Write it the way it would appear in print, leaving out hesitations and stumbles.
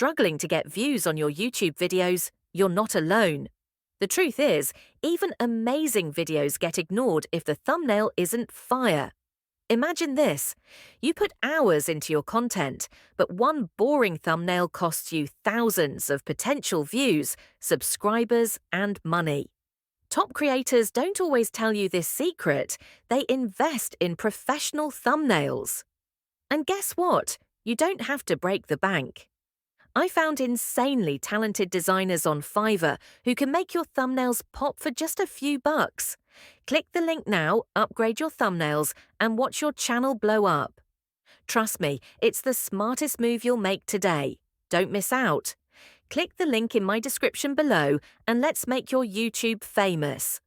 struggling to get views on your YouTube videos, you're not alone. The truth is, even amazing videos get ignored if the thumbnail isn't fire. Imagine this. You put hours into your content, but one boring thumbnail costs you thousands of potential views, subscribers, and money. Top creators don't always tell you this secret. They invest in professional thumbnails. And guess what? You don't have to break the bank. I found insanely talented designers on Fiverr who can make your thumbnails pop for just a few bucks. Click the link now, upgrade your thumbnails, and watch your channel blow up. Trust me, it's the smartest move you'll make today. Don't miss out. Click the link in my description below and let's make your YouTube famous.